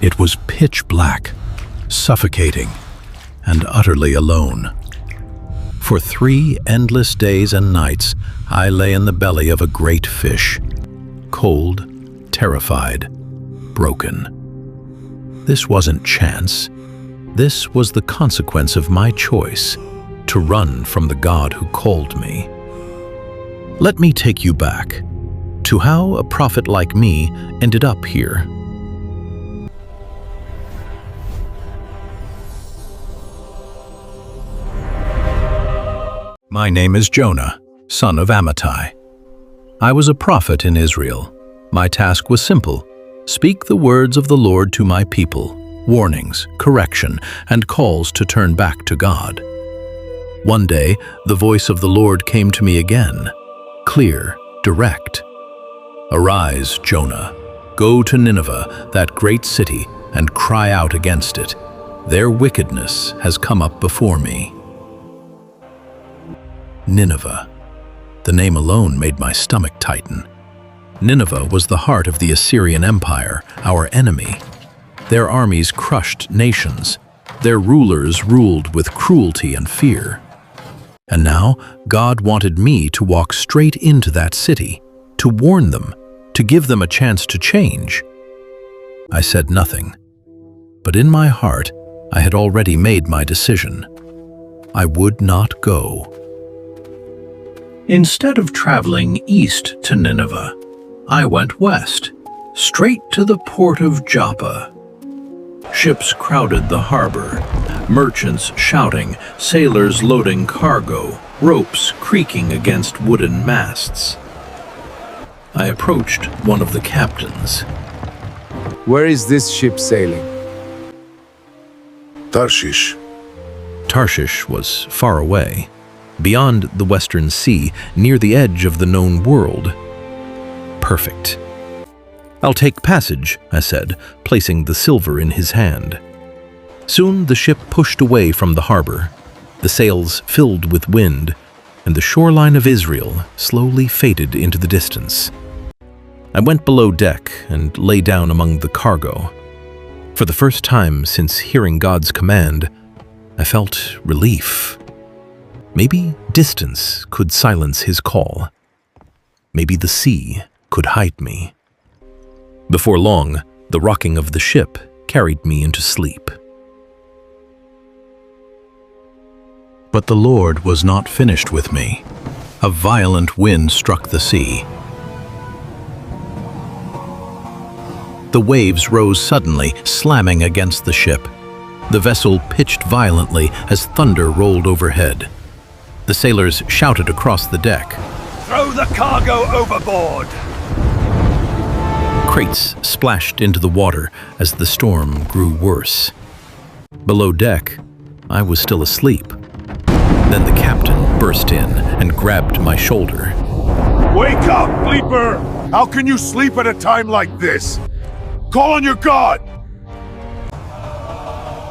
It was pitch black, suffocating, and utterly alone. For 3 endless days and nights, I lay in the belly of a great fish, cold, terrified, broken. This wasn't chance. This was the consequence of my choice to run from the God who called me. Let me take you back to how a prophet like me ended up here. My name is Jonah, son of Amittai. I was a prophet in Israel. My task was simple: speak the words of the Lord to my people, warnings, correction, and calls to turn back to God. One day, the voice of the Lord came to me again, clear, direct. Arise, Jonah, go to Nineveh, that great city, and cry out against it. Their wickedness has come up before me. Nineveh. The name alone made my stomach tighten. Nineveh was the heart of the Assyrian Empire, our enemy. Their armies crushed nations. Their rulers ruled with cruelty and fear. And now, God wanted me to walk straight into that city, to warn them, to give them a chance to change. I said nothing, but in my heart, I had already made my decision. I would not go. Instead of traveling east to Nineveh, I went west, straight to the port of Joppa. Ships crowded the harbor, merchants shouting, sailors loading cargo, ropes creaking against wooden masts. I approached one of the captains. Where is this ship sailing? Tarshish. Tarshish was far away, beyond the western sea, near the edge of the known world. Perfect. I'll take passage, I said, placing the silver in his hand. Soon the ship pushed away from the harbor. The sails filled with wind, and the shoreline of Israel slowly faded into the distance. I went below deck and lay down among the cargo. For the first time since hearing God's command, I felt relief. Maybe distance could silence his call. Maybe the sea could hide me. Before long, the rocking of the ship carried me into sleep. But the Lord was not finished with me. A violent wind struck the sea. The waves rose suddenly, slamming against the ship. The vessel pitched violently as thunder rolled overhead. The sailors shouted across the deck, "Throw the cargo overboard!" Crates splashed into the water as the storm grew worse. Below deck, I was still asleep. Then the captain burst in and grabbed my shoulder. Wake up, sleeper! How can you sleep at a time like this? Call on your God!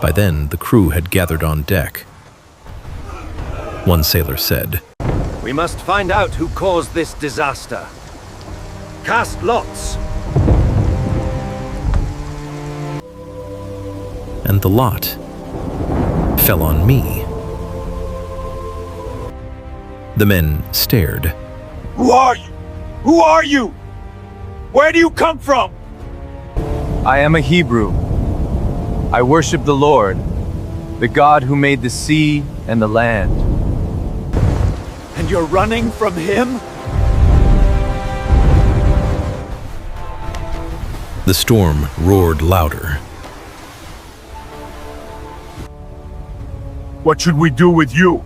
By then, the crew had gathered on deck. One sailor said, "We must find out who caused this disaster. Cast lots!" And the lot fell on me. The men stared. Who are you? Who are you? Where do you come from? I am a Hebrew. I worship the Lord, the God who made the sea and the land. And you're running from him? The storm roared louder. What should we do with you?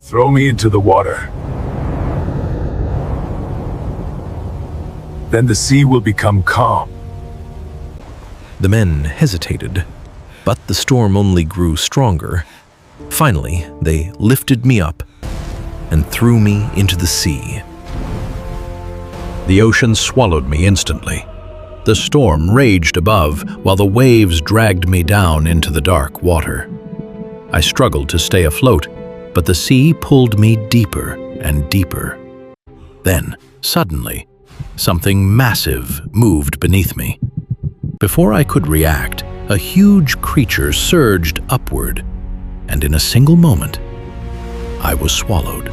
Throw me into the water. Then the sea will become calm. The men hesitated, but the storm only grew stronger. Finally, they lifted me up and threw me into the sea. The ocean swallowed me instantly. The storm raged above while the waves dragged me down into the dark water. I struggled to stay afloat, but the sea pulled me deeper and deeper. Then, suddenly, something massive moved beneath me. Before I could react, a huge creature surged upward, and in a single moment, I was swallowed.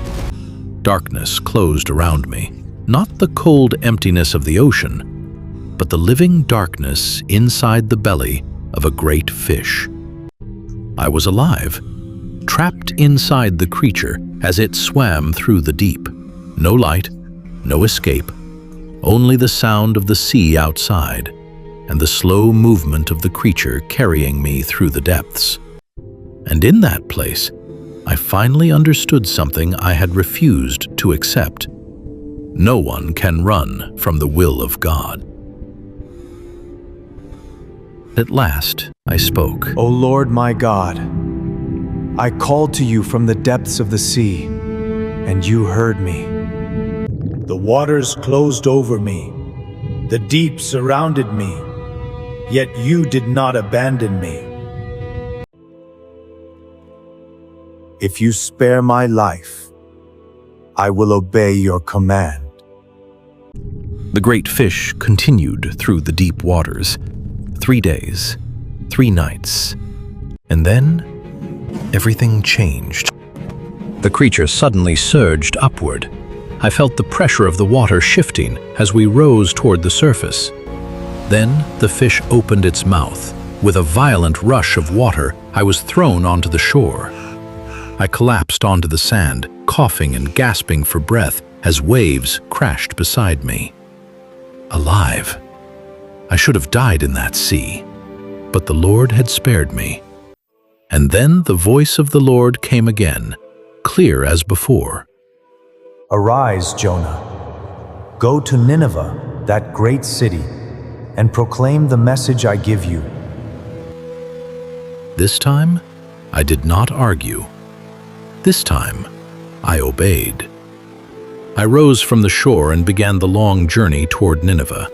Darkness closed around me, not the cold emptiness of the ocean, but the living darkness inside the belly of a great fish. I was alive, trapped inside the creature as it swam through the deep. No light, no escape, only the sound of the sea outside and the slow movement of the creature carrying me through the depths. And in that place, I finally understood something I had refused to accept. No one can run from the will of God. At last, I spoke. O Lord my God, I called to you from the depths of the sea, and you heard me. The waters closed over me. The deep surrounded me. Yet you did not abandon me. If you spare my life, I will obey your command. The great fish continued through the deep waters. 3 days, 3 nights, and then everything changed. The creature suddenly surged upward. I felt the pressure of the water shifting as we rose toward the surface. Then the fish opened its mouth. With a violent rush of water, I was thrown onto the shore. I collapsed onto the sand, coughing and gasping for breath as waves crashed beside me. Alive. I should have died in that sea, but the Lord had spared me. And then the voice of the Lord came again, clear as before. Arise, Jonah. Go to Nineveh, that great city, and proclaim the message I give you. This time, I did not argue. This time, I obeyed. I rose from the shore and began the long journey toward Nineveh.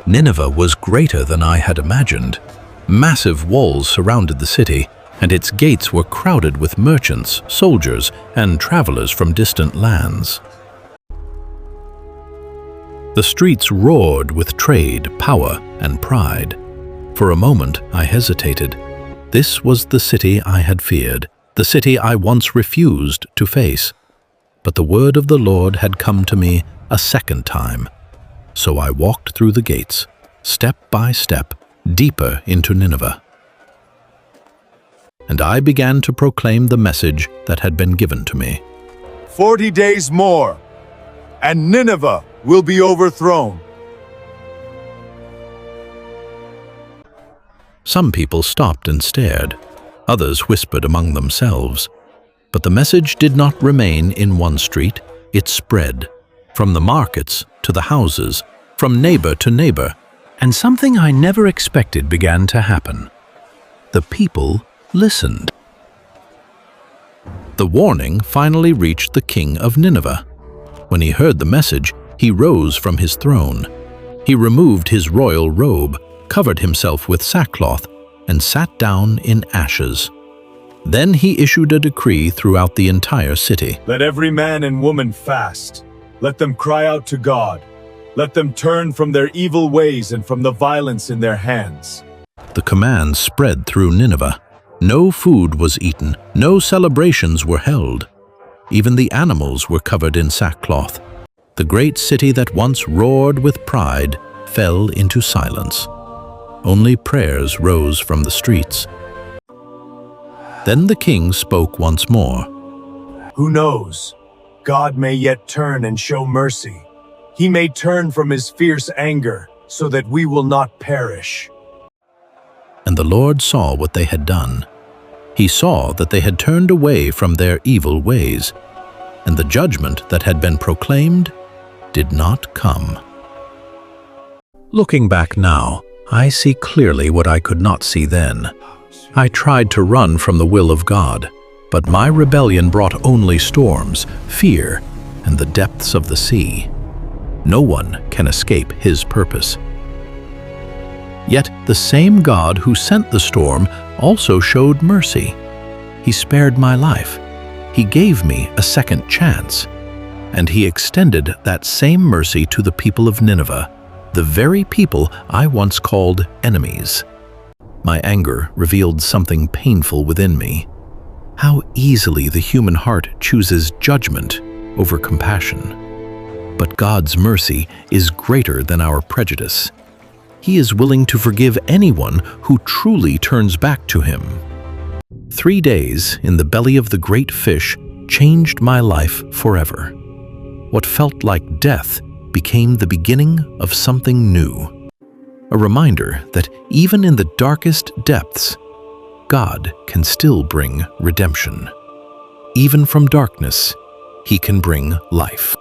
Nineveh was greater than I had imagined. Massive walls surrounded the city, and its gates were crowded with merchants, soldiers, and travelers from distant lands. The streets roared with trade, power, and pride. For a moment, I hesitated. This was the city I had feared, the city I once refused to face. But the word of the Lord had come to me a second time. So I walked through the gates, step by step, deeper into Nineveh. And I began to proclaim the message that had been given to me. 40 days more, and Nineveh will be overthrown. Some people stopped and stared. Others whispered among themselves. But the message did not remain in one street. It spread. From the markets to the houses, from neighbor to neighbor, and something I never expected began to happen. The people listened. The warning finally reached the king of Nineveh. When he heard the message, he rose from his throne. He removed his royal robe, covered himself with sackcloth, and sat down in ashes. Then he issued a decree throughout the entire city. Let every man and woman fast. Let them cry out to God. Let them turn from their evil ways and from the violence in their hands. The command spread through Nineveh. No food was eaten, no celebrations were held. Even the animals were covered in sackcloth. The great city that once roared with pride fell into silence. Only prayers rose from the streets. Then the king spoke once more. Who knows? God may yet turn and show mercy. He may turn from his fierce anger so that we will not perish. And the Lord saw what they had done. He saw that they had turned away from their evil ways, and the judgment that had been proclaimed did not come. Looking back now, I see clearly what I could not see then. I tried to run from the will of God, but my rebellion brought only storms, fear, and the depths of the sea. No one can escape his purpose. Yet the same God who sent the storm also showed mercy. He spared my life. He gave me a second chance. And he extended that same mercy to the people of Nineveh the very people I once called enemies. My anger revealed something painful within me. How easily the human heart chooses judgment over compassion. But God's mercy is greater than our prejudice. He is willing to forgive anyone who truly turns back to Him. 3 days in the belly of the great fish changed my life forever. What felt like death became the beginning of something new. A reminder that even in the darkest depths, God can still bring redemption. Even from darkness, He can bring life.